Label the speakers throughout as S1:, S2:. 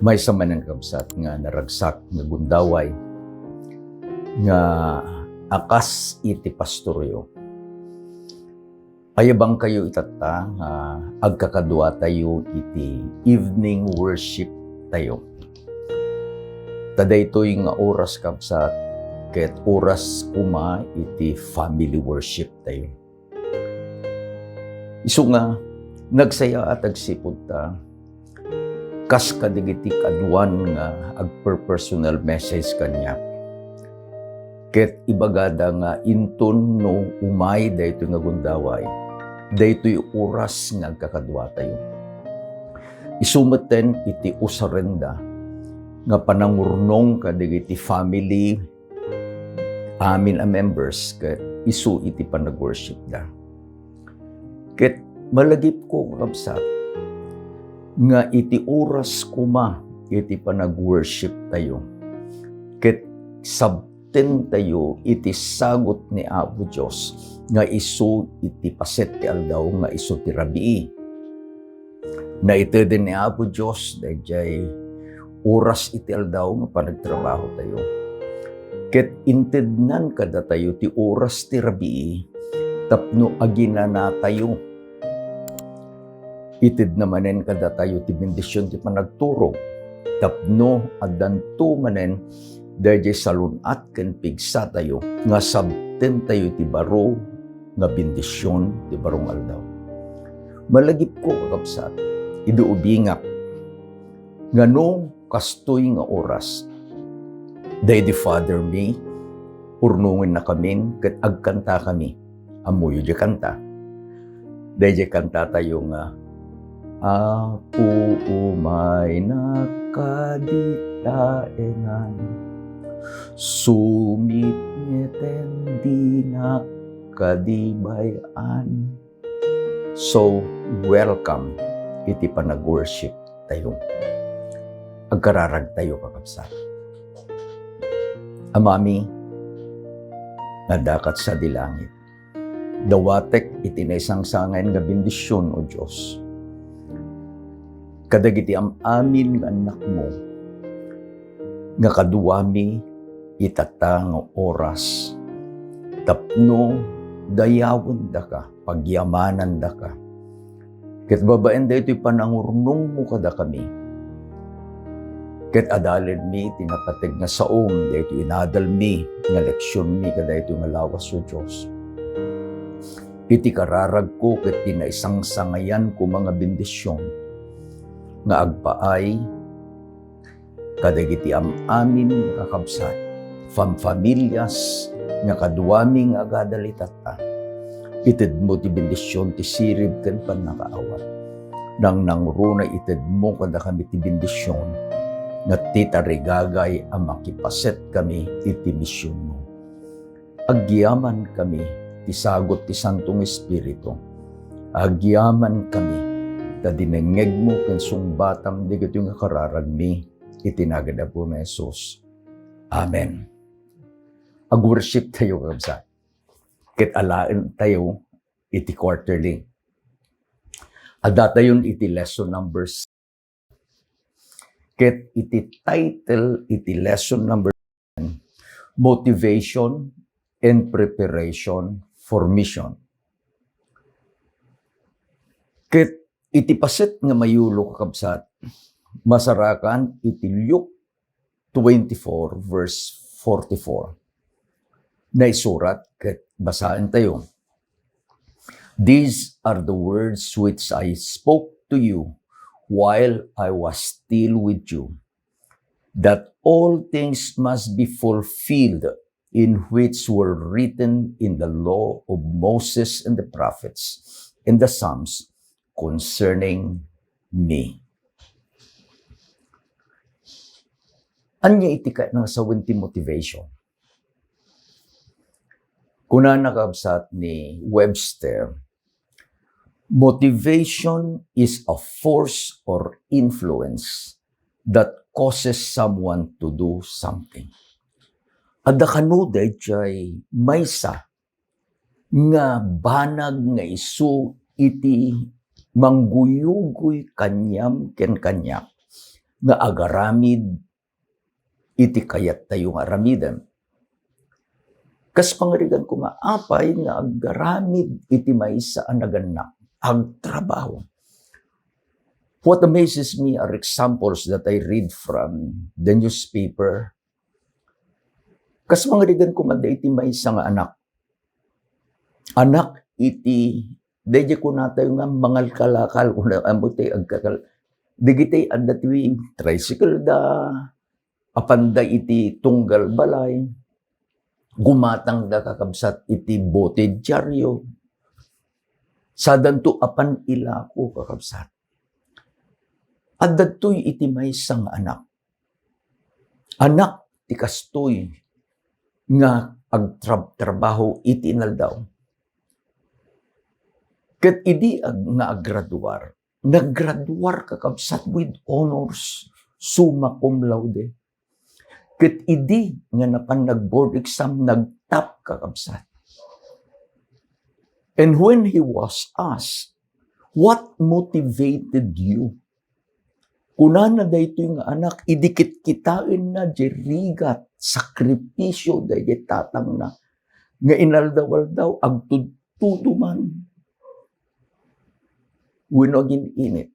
S1: May samanan kabsat nga naragsak nga gundaway nga akas iti pastoryo. Ayabang kayo itata nga agkakadwa tayo iti evening worship tayo. Taday ito'y nga oras kabsat ket oras kuma iti family worship tayo. Isu nga nagsaya at agsipod ta kas kadigiti kaduan nga agper-personal message kanya. Ket ibagada nga inton no umay daytoy nga gundaway, daytoy oras nga agkakadwa tayo. Isumeten iti usarenda nga panangurnong kadigiti family amin a members ket isu iti panag-worship da. Ket malagip ko kabsat nga iti oras kuma iti panag-worship tayo. Ket sabten tayo iti sagot ni Apo Diyos nga isu iti paset ti aldaw nga isu ti rabii. Na ito din ni Apo Diyos dayjay oras iti aldaw nga panagtrabaho tayo. Ket intednan kada tayo ti oras ti rabii tapno aginana tayo. Itid namanen kada tayo ti bendisyon ti panagturog. Tapno addanto manen dayjay salunat ken pigsa tayo nga sabten tayo ti baro nga bendisyon ti barong aldaw. Malagip ko kakabsat, iduubingak ngano kastoy nga oras. Day the Father me, urnungen na kamin ket agkanta kami. Amuyo di kanta. Dayjay kanta tayo nga Apo umay nakaditaenan, sumit ngeten di nakadibayan. So, welcome iti panag-worship tayo. Agkararag tayo kakabsat. Amami, nadakat sa dilangit. Dawatek iti naisangsangan nga bendisyon o Diyos. Kadagiti amin nga anak mo, nga kaduwami itata nga oras, tapno dayawon da ka, pagyamanan da ka. Ket babaen da ito'y panangurnong mo kada kami. Ket adalid mi tinapateg nga saom, da ito'y inadal mi, nga leksyon mi kada ito'y nga lawas o Diyos. Iti kararag ko ket tinaisang sangayan ko mga bendisyon, nga agpaay kadagiti amin kakabsat familyas nga kaduwami nga agadalitata ited mo ti bendisyon ti sirib ken pannakaawat nang nangruna ited mo kada kami ti bendisyon nga ti tarigagay a makipaset kami iti misyon mo. Agyaman kami ti sagot ti Santong Espiritu, agyaman kami ta dinengeg mo ken sungbatam digito nga kararag mi itinagada po ni Jesus. Amen. Ag-worship tayo kabsat. Ket alaen tayo iti quarterly. Ada tayon iti lesson number 6. Ket iti title iti lesson number 7, Motivation and Preparation for Mission. Ket iti paset nga mayulo kakabsat, masarakan iti Luke 24 verse 44. Naisurat ket basahin tayo. These are the words which I spoke to you while I was still with you, that all things must be fulfilled in which were written in the law of Moses and the prophets and the Psalms concerning me. Anya itika ng sawinti motivation. Kuna nakabsat ni Webster, motivation is a force or influence that causes someone to do something. Adda kanu dayjay maysa nga banag nga isu iti mangguyugoy kanyam ken kanyak nga agaramid iti kayat tayo nga aramidem. Kas pangarigan ko maapay nga agaramid iti maysa a naganak ang trabaho. What amazes me are examples that I read from the newspaper. Kas pangarigan ko madda iti maysa nga anak. Anak iti deje ko na tayo nga mangal kalakal una amote agkakal. Digitay adda ti tricycle da apanda iti tunggal balay. Gumatang da kakabsat iti bote dyaryo. Sadanto apan ilako kakabsat. At datoy iti maysa nga anak. Anak ti kastoy nga agtrabaho iti inaldaw. Ket idi nga aggraduar. Naggraduar kakabsat with honors, summa cum laude. Ket idi nga napan nag-board exam, nag-top kakabsat. And when he was asked, what motivated you? Kunana dayto yung anak, idikit kitain na jerigat, sakripisyo dahi tatang na. Nga inaldawal-daw, agtudtuduman. Winogin init.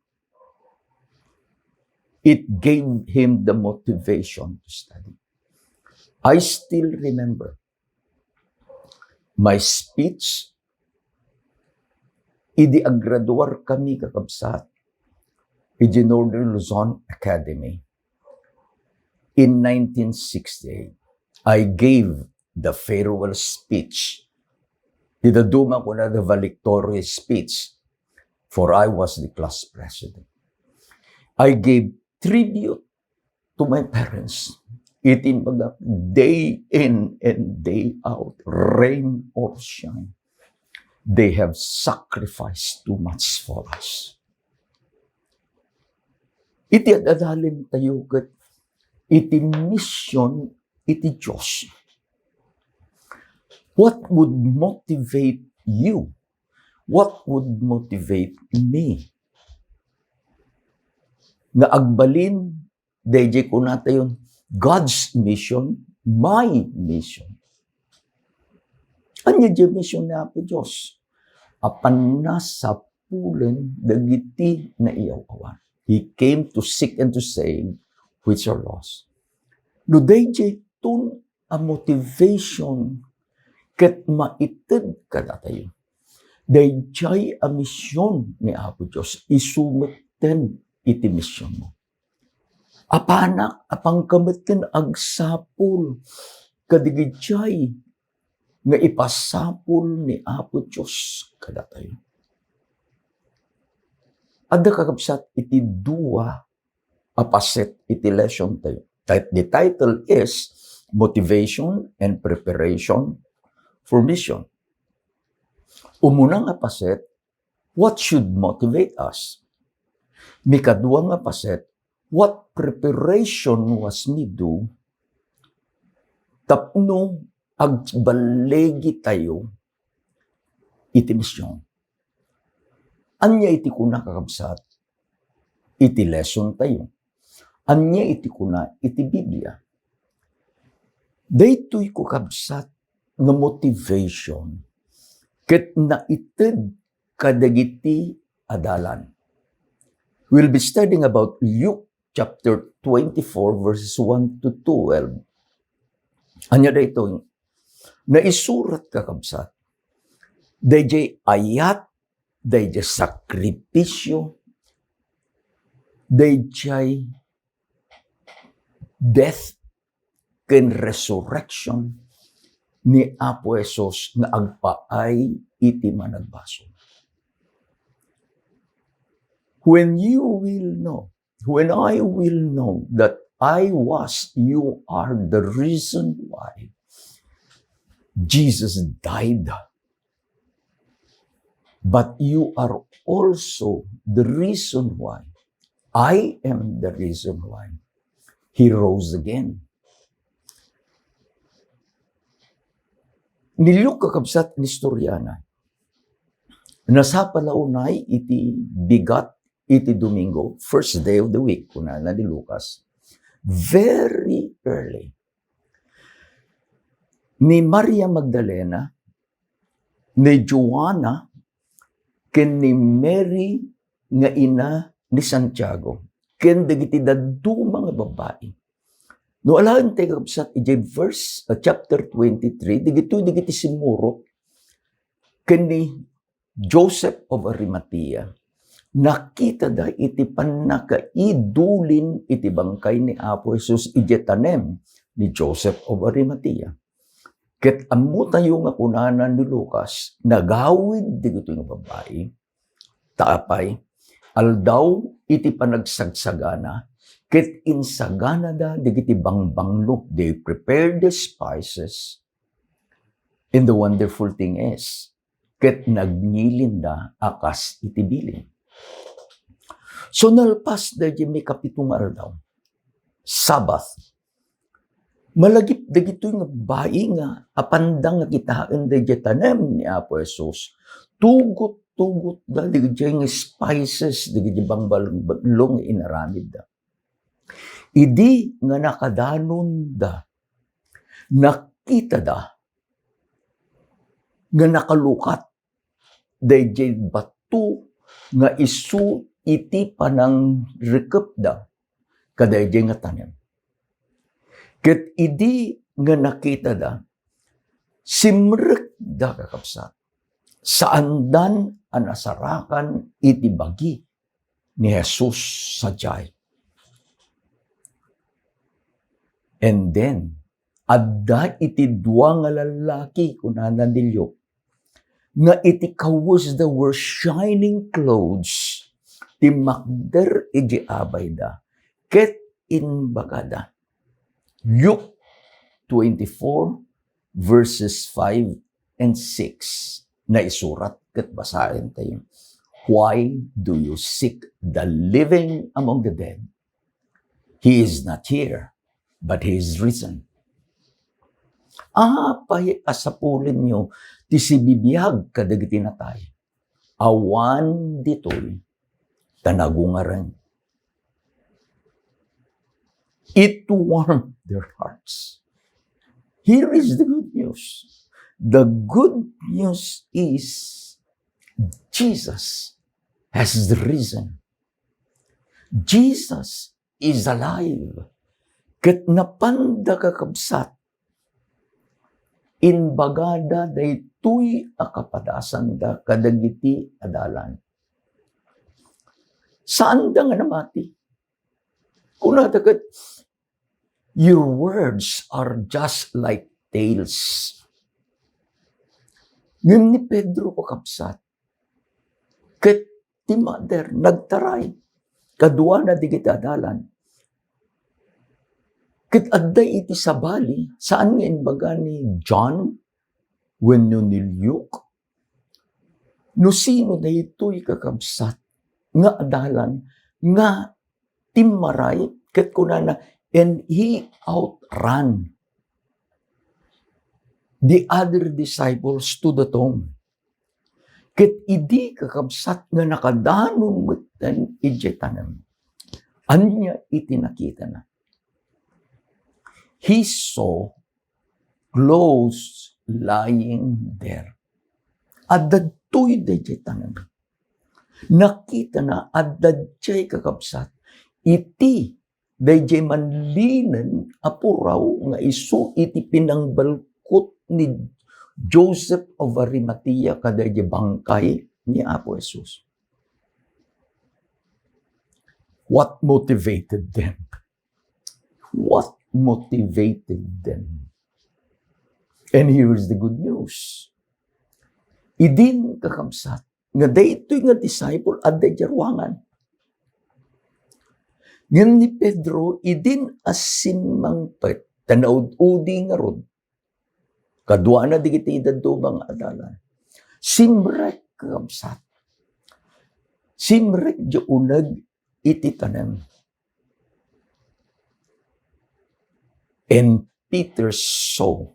S1: It gave him the motivation to study. I still remember my speech. Idi aggraduar kami kakabsat. Iti Northern Luzon Academy. In 1968, I gave the farewell speech. Didaduma ko na the valedictorian speech, for I was the class president. I gave tribute to my parents. Itin baga, day in and day out, rain or shine. They have sacrificed too much for us. Iti adadalim tayo kat iti mission iti Diyos. What would motivate you? What would motivate me? Nga agbalin, deje ko na tayo, God's mission, my mission. Anya di mission na po Diyos? Apan nasa pulen dagiti na iyaw-awan. He came to seek and to save which are lost. No deje tun a motivation ket maited kada tayo. Dayjay a misyon ni Apo Diyos, isumeten iti misyon mo. Apanak, apang kameten agsapul, kadigijay, nga ipasapul ni Apo Diyos kada tayo. Adda kakabsat iti dua apaset iti lesson tayo. The title is Motivation and Preparation for Mission. Umunang apaset, what should motivate us? Mikaduang apaset, what preparation was me do? Tapno, agbalegi tayo, iti misyon. Anya iti kuna kakabsat, iti lesson tayo. Anya iti kuna, iti Biblia. Daytoy ko kabsat nga motivation, ket naited kadagiti adalan. We'll be studying about Luke chapter 24 verses 1 to 12. Anya daytoy, naisurat kakabsat, dayjay ayat, dayjay sakripisyo, dayjay death ken resurrection ni Apo Jesus nga agpaay iti managbaso. When you will know, when I will know that I was, you are the reason why Jesus died. But you are also the reason why. I am the reason why He rose again. Niluk kakabsat ni istoryana. Nasapalaunay iti bigat iti Domingo, first day of the week, kuna na ni Lucas, very early, ni Maria Magdalena, ni Joanna, ken ni Mary nga ina ni Santiago, ken dagiti daddu mga babae. No alahan tayo kapsat, verse, chapter 23, digiti simuro, ken ni Joseph of Arimathea, nakita da iti panakaidulin iti bangkay ni Apo Jesus ijetanem ni Joseph of Arimathea. Ket ammo tayo nga kunanan ni Lucas, nagawid digito nga babae, taapay, aldaw iti panagsagsagana, ket insagana da digiti bangbanglo, they prepared the spices, and the wonderful thing is, ket nagnilin da akas iti bilin. So nalpas da may kapitong aldaw, Sabbath, malagip dagito nga bayi nga apandang nga kitaan da tanem ni Apo Jesus. Tugot da digito nga spices digito bang balong inaramid da. Idi nga nakadanon da, nakita da, nga nakalukat digito batu nga isu iti panang rekep da kadayjay nga tanem. Ket idi nga nakita da, simrek da kakapsat, saan anasarakan iti bagi ni Jesus sa jay. And then, adda iti dua nga lalaki kunanan nilyo, nga iti kawus da were shining clothes, ti makder iti abay da, ket in bagada. Luke 24 verses 5 and 6 na isurat ket basahin tayo. Why do you seek the living among the dead? He is not here, but he is risen. Pay asapulin nyo, ti sibibiyag kadagiti natay. Awan ditoy, tanagungaran. It warmed their hearts. Here is the good news. The good news is Jesus has risen. Jesus is alive. Ket napanda kakabsat, in bagada daytoy akapadasan da kadagiti adalan. Saan da nga namati? Kuna dagat, your words are just like tales. Ngayon ni Pedro kakabsat, ket ti mother nagtaray, kadua na digiti adalan. Ket adday iti sabali, saan nga inbaga ni John, wenno ni Luke, no sino na ito'y kakabsat, nga adalan, nga timaray, ket kunana, and he outran the other disciples to the tomb. Ket idi kakabsat nga nakadanon metten ijetanem. Anya iti nakita na. He saw clothes lying there. Adadtoy ijetanem. Nakita na adadjay kakabsat. Iti dayjay manlinen apuraw nga isu iti pinangbalkot ni Joseph of Arimathea kadayjay bangkay ni Apo Jesus. What motivated them? What motivated them? And here is the good news. Idin kakabsat nga daytoy nga disciple adday jarwangan. Ngayon ni Pedro, idin asimangpet, tanaud-udi nga rod. Kadwa na digiti dadubang adalan. Simrek kakabsat. Simrek di unag iti tanem. And Peter saw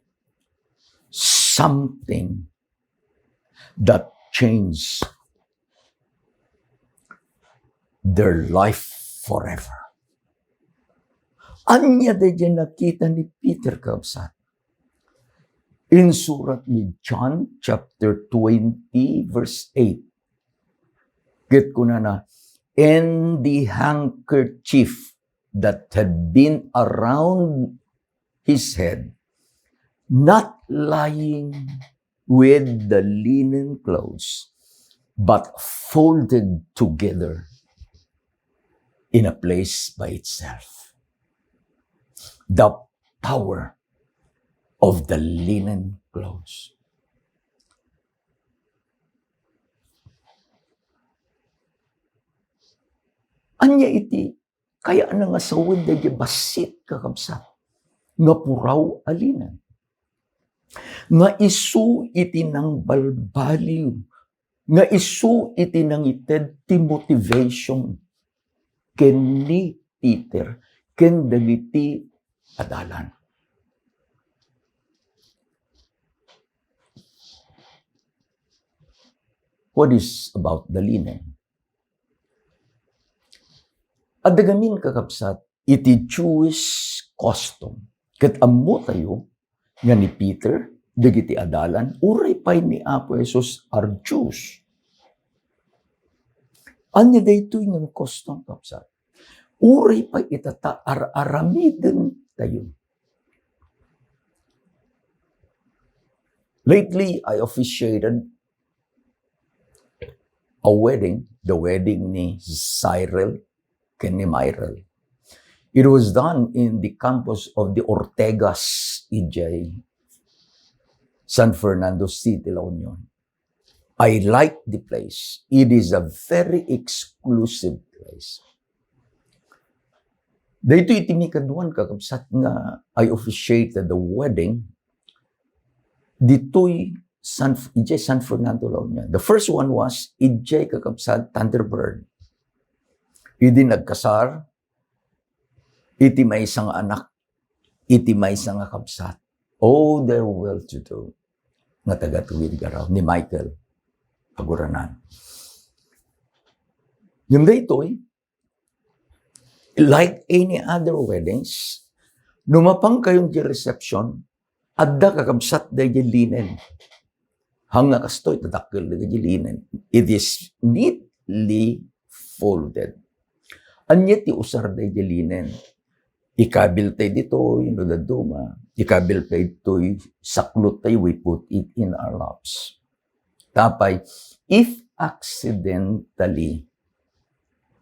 S1: something that changed their life forever. Anya dyan nakita ni Peter kabsat. In surat ni John chapter 20 verse 8. Get ko na, and the handkerchief that had been around his head, not lying with the linen clothes, but folded together in a place by itself. The power of the linen clothes. Anya iti, kaya na nga sawin da basit kakabsat, nga puraw alinan. Nga isu iti ng balbaliw, nga isu iti ng ited ti motivation, ken ni Peter, ken dagiti adalan. What is about the linen? Adagamin kakabsat, iti Jewish custom. Ket ammo tayo, nga ni Peter, dagiti adalan, uray pay ni Apo Jesus are Jews. Anya daytoy nga custom kakabsat. Uray pay itata aramiden tayo. Lately, I officiated a wedding, the wedding ni Cyril ken ni Myril. It was done in the campus of the Ortegas, EJ, San Fernando City, La Union. I like the place. It is a very exclusive place. Dito itinikaduan kakabsat nga I officiated the wedding dito'y EJ San Fernando, La Union. The first one was EJ kakabsat Thunderbird. Idi nagkasar, iti may isang anak, iti may isang kabsat. Oh, they're well-to-do. Nga taga-tuwid garaw ni Michael Paguranan. Yung daytoy, like any other weddings, numapang kayong di reception, adda kakabsat day di linen. Hanga kastoy, tadakil day di linen. It is neatly folded. Anya ti usar day di linen. Ikabil tayo dito, daduma. Ikabil tayo dito'y saklot tayo, we put it in our laps. Tapay, if accidentally,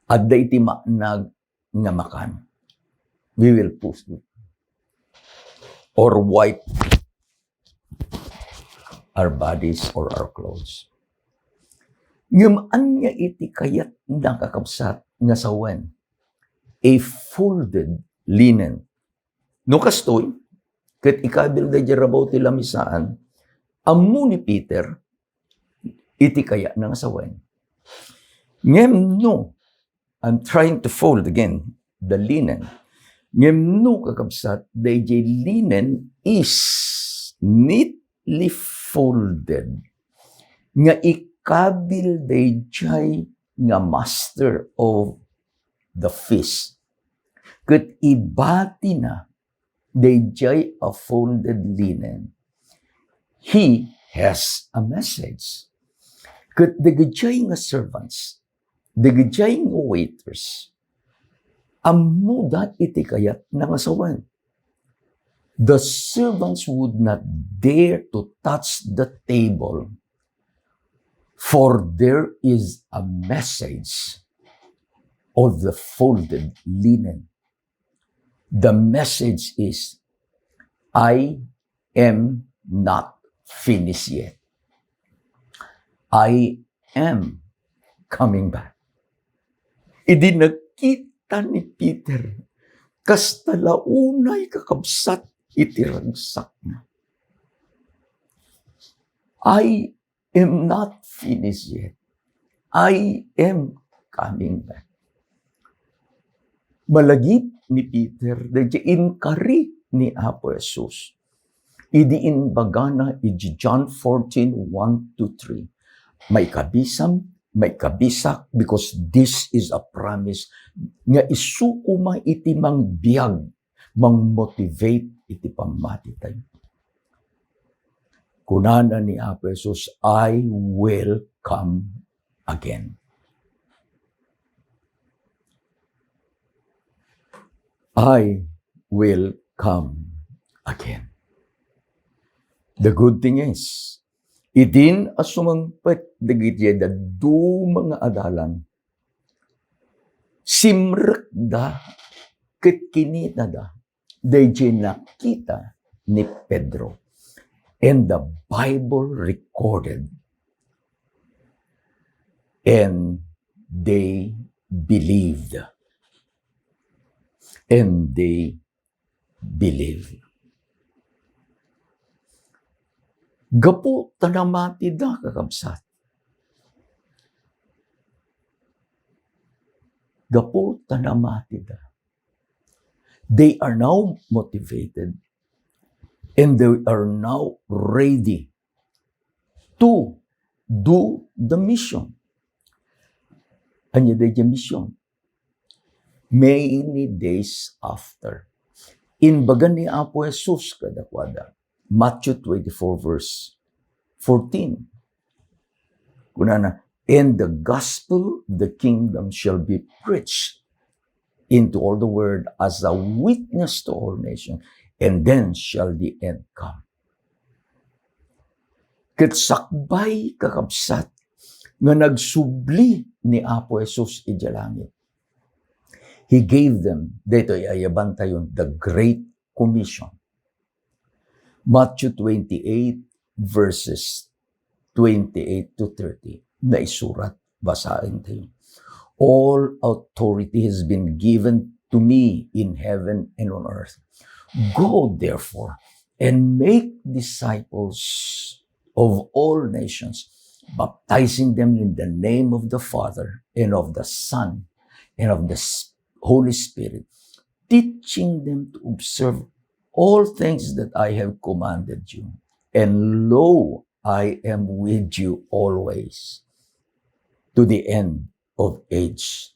S1: adda iti maanag nga makan, we will push it. Or wipe our bodies or our clothes. Ngamaan niya iti kayat nakakabsat nga sawen, a folded linen. No kastoy, ket ikabil da jarabaw ti lamisaan, ammo ni Peter, iti kaya nga sawen. Ngem no, I'm trying to fold again, the linen. Ngem no kakabsat, the linen is neatly folded. Nga ikabil dayjay nga master of the feast. Ket ibati na dayjay a folded linen. He has a message. Ket dagjay nga servants, dagjay nga waiters, ammo dat iti kayat nangasawan. The servants would not dare to touch the table, for there is a message of the folded linen. The message is, I am not finished yet. I am coming back. Idi nakita ni Peter, kastalaunay kakabsat itiragsak na. I am not finished yet. I am coming back. Malagip ni Peter, dahil inkari ni Apo Jesus. Idi inbagana, iji John 14:1-3. May kabisam, may kabisak because this is a promise nga isuko mang iti mang biyag, mang motivate iti pamati tayo. Kunana ni Apo Jesus, I will come again. I will come again. The good thing is, idin asumangpet dagiti da do mga adalan, simrek da ket kinita da, dayjay nakita ni Pedro. And the Bible recorded, and they believed. And they believed. Gapu tanamati da kakabsat. Gapu tanamati da. They are now motivated and they are now ready to do the mission. Anya day mission. Many days after. In bagan ni Apo Jesus kadakwada. Matthew 24 verse 14. Kunana, and the gospel of the kingdom shall be preached into all the world as a witness to all nations, and then shall the end come. Ket sakbay kakabsat nga nagsubli ni Apo Jesus iti langit. He gave them, dito ayaban tayo, the Great Commission. Matthew 28 verses 28 to 30. Naisurat, basahin tayo. All authority has been given to me in heaven and on earth. Go therefore and make disciples of all nations, baptizing them in the name of the Father and of the Son and of the Holy Spirit, teaching them to observe all things that I have commanded you. And lo, I am with you always to the end of age.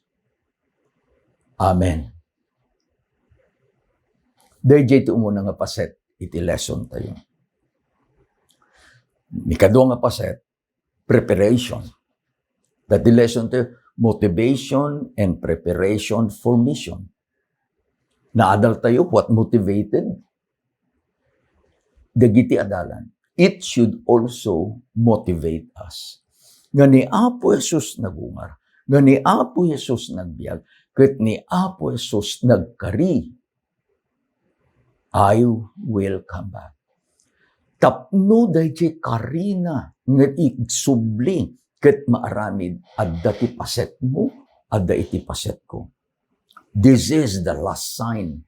S1: Amen. Dahil ito muna nga paset, iti lesson tayo. Mikado nga paset, preparation. That the lesson tayo, motivation and preparation for mission. Naadal tayo, what motivated? Dagiti adalan. It should also motivate us. Nga ni Apo Jesus nagungar, nga ni Apo Jesus nagbiag, ket ni Apo Jesus nagkari, I will come back. Tapno dayjay karina nga igsubli ket maaramid adda ti paset mo, adda iti paset ko. This is the last sign.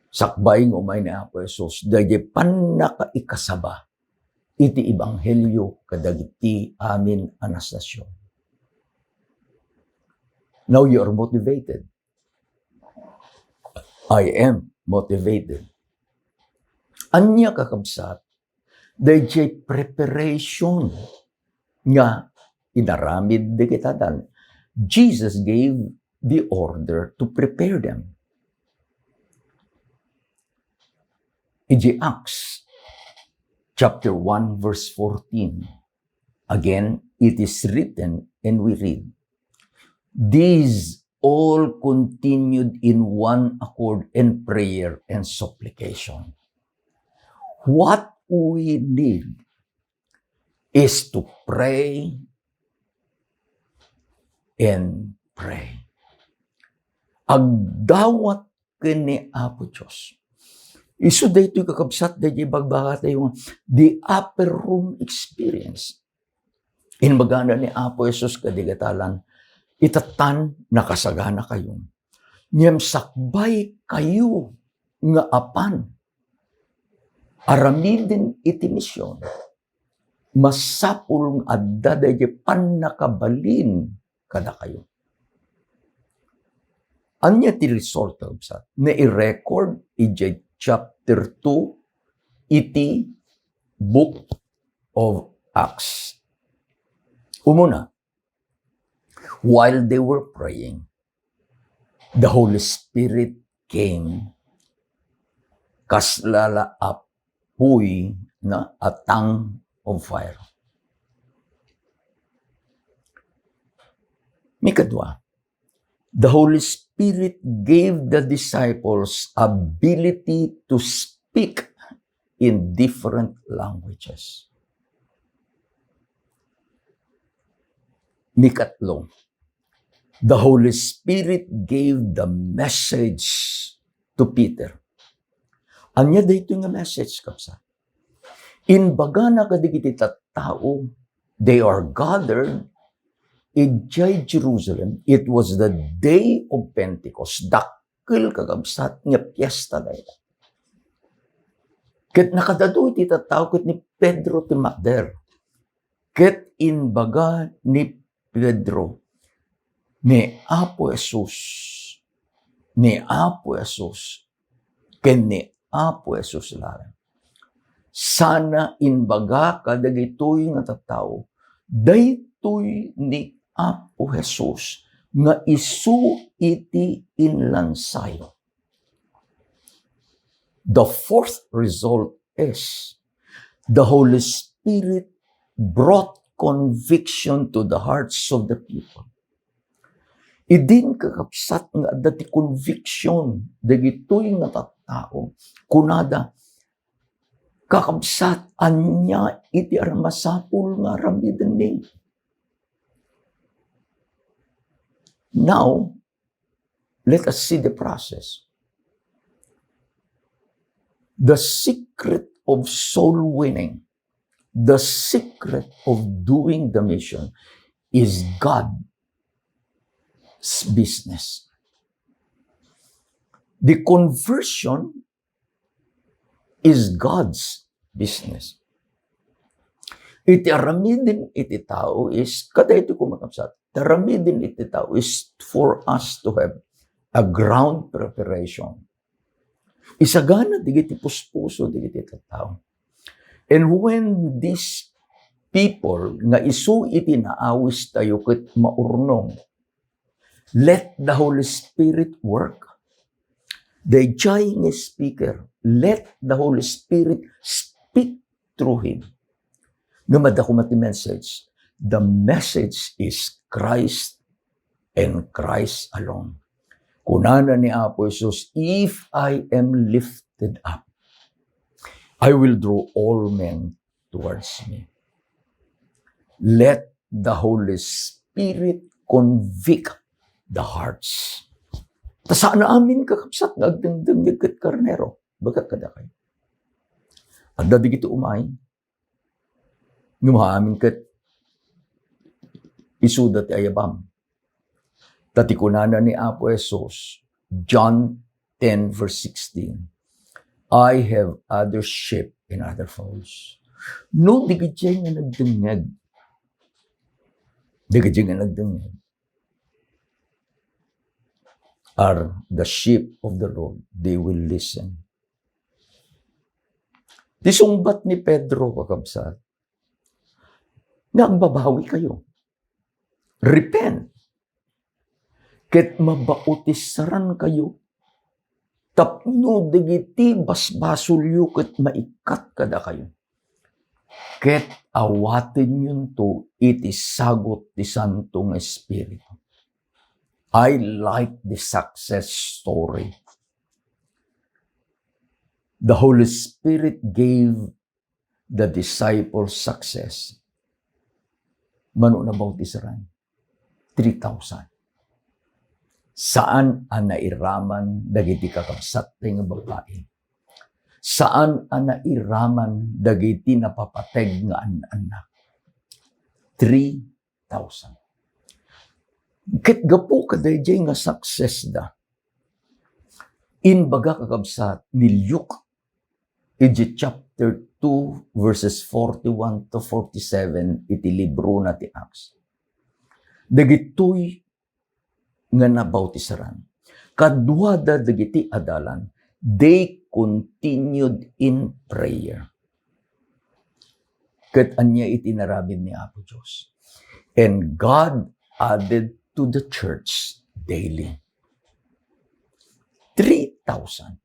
S1: Sakbaing umay ni Apo Jesus, dayjay panakaikasaba iti ebanghelyo kadagiti amin anastasyon. Now you are motivated. I am motivated. Anya kakabsat, dayjay preparation nga inaramid di kitadan. Jesus gave the order to prepare them. Iji Acts chapter 1 verse 14. Again, it is written and we read, these all continued in one accord in prayer and supplication. What we need is to pray and pray. Agdawat kini Apo Diyos. Isu daytoy kakabsat dayjay bagbaga tayo the upper room experience. In magana ni Apo Jesus kadigatalan, itatan nakasagana kayo. Ngem sakbay kayo nga apan. Aramidin iti misyon. Masapul adda dayjay pannakabalin kada kayo. Anya ti result kakabsat na i-record ijay chapter 2, iti book of Acts. Umuna, While they were praying, the Holy Spirit came, kaslala apoy na a tongue of fire. Mikadwa, the Holy Spirit gave the disciples ability to speak in different languages. Mikatlo, the Holy Spirit gave the message to Peter. Anya dito nga message, kapsa. In baga na kadigiti tao, they are gathered in Jerusalem. It was the day of Pentecost. Dakil kagabsat nga piyesta dahil. Ket nakadado iti tao ket ni Pedro ti Makder. Ket in baga ni Pedro, ni Apo Jesus, ken ni Apo Jesus lang. Sana inbaga kadagitoy nga tattao, daytoy ni Apo Jesus nga isu iti inlansayo. The fourth result is the Holy Spirit brought conviction to the hearts of the people. Idin kakapsat nga dati conviction dagitoy nga tattao kunada kakabsat anya iti armasapul nga ramiden ni. Now, let us see the process. The secret of soul winning, the secret of doing the mission is God's business. The conversion is God's business. Iti aramidin iti tao is, kada ito kumakapsat, aramidin iti tao is for us to have a ground preparation. Isagana digiti puspuso digiti tao. And when these people nga isu iti naawis tayo ket maurnong, let the Holy Spirit work. The Chinese speaker, let the Holy Spirit speak through him. Ngamad ako mati message, the message is Christ and Christ alone. Kunana ni Apo Jesus, if I am lifted up, I will draw all men towards me. Let the Holy Spirit convict the hearts. Tasaan na amin kakapsat nga agdengdeng ket karnero. Bagat kada kayo. Adda digito umay. Ngumahamin ket isudat ti ayabam. Tatikunana ni Apo Jesus, John 10 verse 16. I have other sheep in other folds. No, digitay nga nagdengeg. Digitay nga nagdengeg. Are the sheep of the Lord. They will listen. Disungbat ni Pedro, kakabsat, nagbabawi kayo. Repent. Ket mabautisaran kayo. Tapno digiti basbasulyo ket maikat kada kayo. Ket awaten yun to iti sagot ti Santong Espiritu. I like the success story. The Holy Spirit gave the disciples success. Mano na bautisaran? 3,000. Saan ang nairaman dagiti kakabsat nga babae? Saan ang nairaman dagiti napapateg nga anak? 3,000. Ket gapo kadayjay nga success da. In baga kakabsat ni Luke, iti chapter 2 verses 41 to 47 iti libro na ti Acts. Dagitoy nga nabautisaran. Kadwada dagiti adalan, they continued in prayer. Ket anya iti narabid ni Apo Dios. And God added to the church daily. 3,000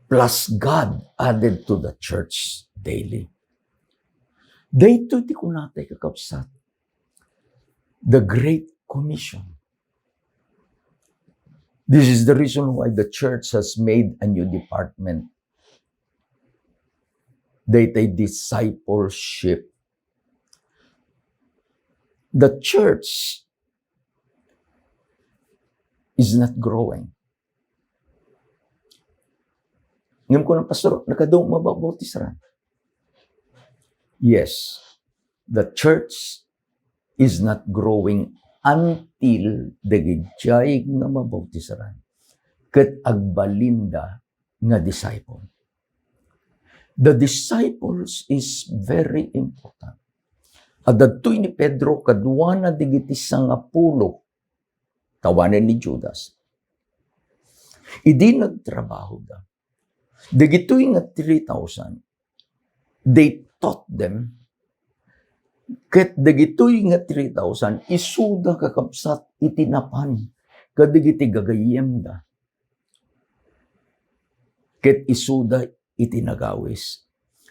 S1: plus God added to the church daily. Dayto ti kunatay kakabsat. The Great Commission. This is the reason why the church has made a new department. Daytay discipleship. The church is not growing. Ngayon ko ng pastor, nakadong mababautisran. Yes, the church is not growing until dagidjay nga mabautisran ket agbalinda nga disciple. The disciples is very important. Adadtoy ni Pedro kadwa na digiti sangapulo tawanan ni Judas. Idi nagtrabaho da. Digitoy nga 3,000. They taught them ket dagitoy nga 3,000 isuda kakabsat itinapan kadigiti gagayem da. Ket isuda itinagawis.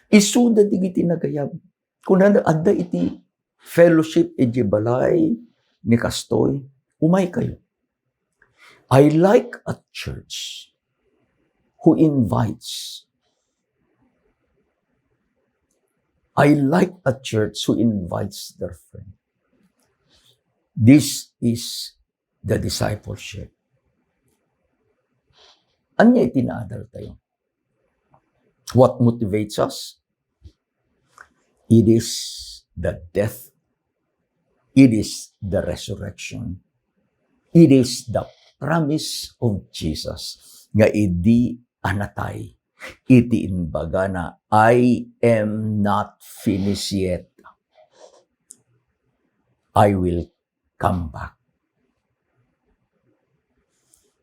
S1: Isuda digiti nagayab. Kunana adda iti fellowship iti balay ni kastoy, umay kayo. I like a church who invites. I like a church who invites their friend. This is the discipleship. Anya itinaadal tayo? What motivates us? It is the death. It is the resurrection. It is the promise of Jesus nga idi anatay. Iti inbaga na, I am not finished yet. I will come back.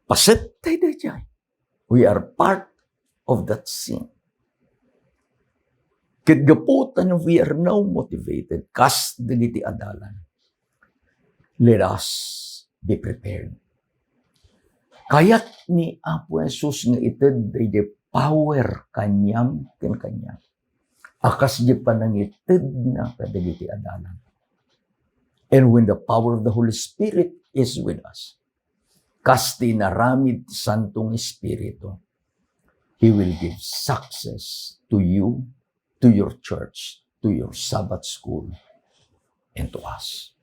S1: Paset tayo dyan. We are part of that scene. Kitgaputan we are now motivated. Kas dagiti adalan. Let us be prepared. Kaya't ni Apo Jesus nga ited di power kanyam ken kanyam. Akas di panangited na kadagiti adalan. And when the power of the Holy Spirit is with us, kas tinaramid Santong Espiritu, He will give success to you, to your church, to your Sabbath school, and to us.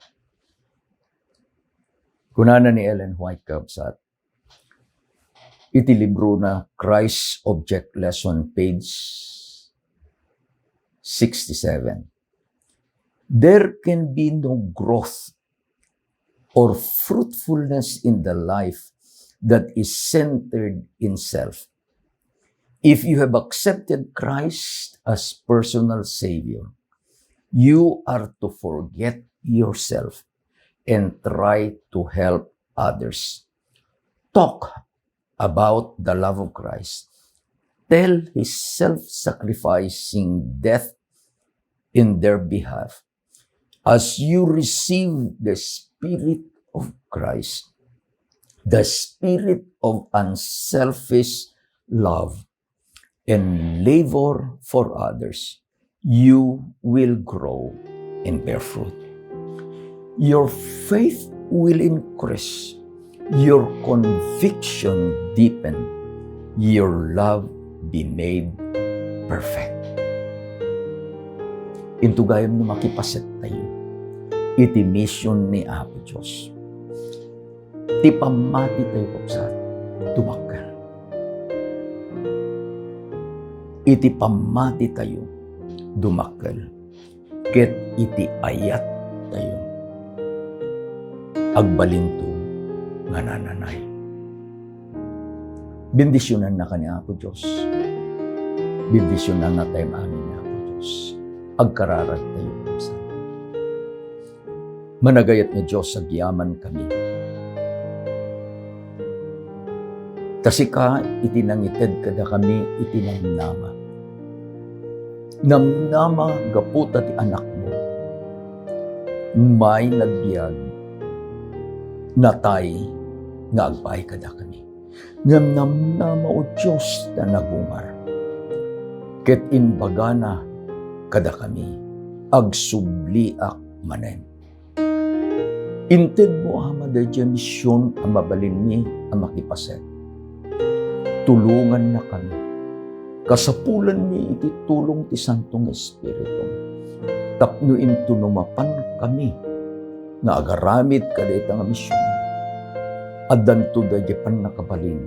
S1: Kunana ni Ellen White kabsat, iti libro na Christ Object Lesson, page 67. There can be no growth or fruitfulness in the life that is centered in self. If you have accepted Christ as personal Savior, you are to forget yourself and try to help others. Talk about the love of Christ. Tell His self-sacrificing death in their behalf. As you receive the Spirit of Christ, the Spirit of unselfish love, and labor for others, you will grow and bear fruit. Your faith will increase. Your conviction deepen. Your love be made perfect. Into gayam na makipaset tayo. Iti mission ni Apo Diyos. Ti pamati tayo kapsat. Tumakal. Iti pamati tayo. Dumakal. Ket iti ayat tayo. Agbalinto nga nananay. Bendisyonan na ka ni Apo Diyos. Bendisyonan na tayo amin ni Apo Diyos. Agkararag tayo kapsat. Managayat ni Diyos sa giyaman kami. Kasi ka, itinangited kada kami, itinamnama. Namnama gaputa ti anak mo. May nagbiag. natay nga agpay kada kami. Ngam na mao Diyos na nagungar. Ket inbagana kada kami, agsubliak manen. Inted mo ama dadya misyon ang mabalin ni ang makipaset. Tulungan na kami. Kasapulan ni iti tulong ti Santong Espiritu. Tapno into numapan kami nga agaramid kada itang misyon. Adanto dadya pan nakabalin.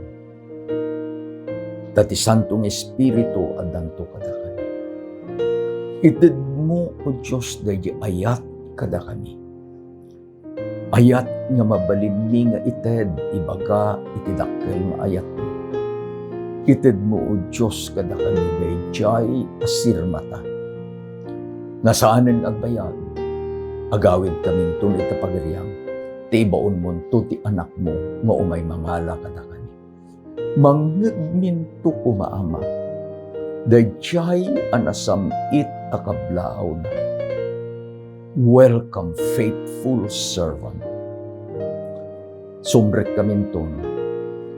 S1: Dati Santong Espiritu adanto kada kami. Ited mo o Diyos dadya ayat kada kami. Ayat nga mabalin ni nga ited ibaga itidakkel nga ayat mo. Ited mo o Diyos kada kami dayjay asirmata. Nga saanen agbayag, agawid kaming tunay ta pagariang, ti ibaon mo ti anak mo nga umay mangala kada kami. Mangagminto kumaama, dayjay anasamit akablaaw na. Welcome, faithful servant. Sumrek kami ton,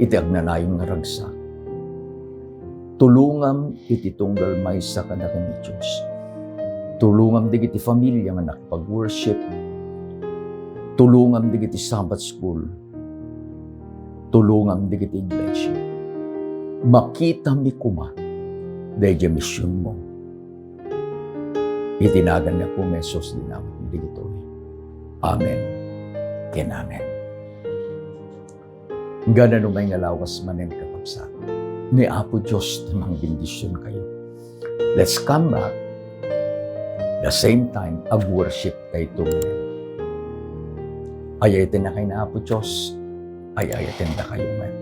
S1: iti agnanayong nga ragsak. Tulungam iti tunggal may sa kada kami Diyos. Tulungam digiti familya nga nakapag-worship. Tulungam digiti Sabbath school. Tulungam digiti iglesia. Makita mi kuma, dahil misyon mo. Itinagan na po mesos din naman digito. Amen. Ken amen. Gana no may ngalawas manen kapagsa. Ni Apo Diyos namang bendisyon kayo. Let's come back. The same time, ag-worship tayo tumunin. Ayayatin na kayo na Apo Diyos. Ayayatin na kayo man.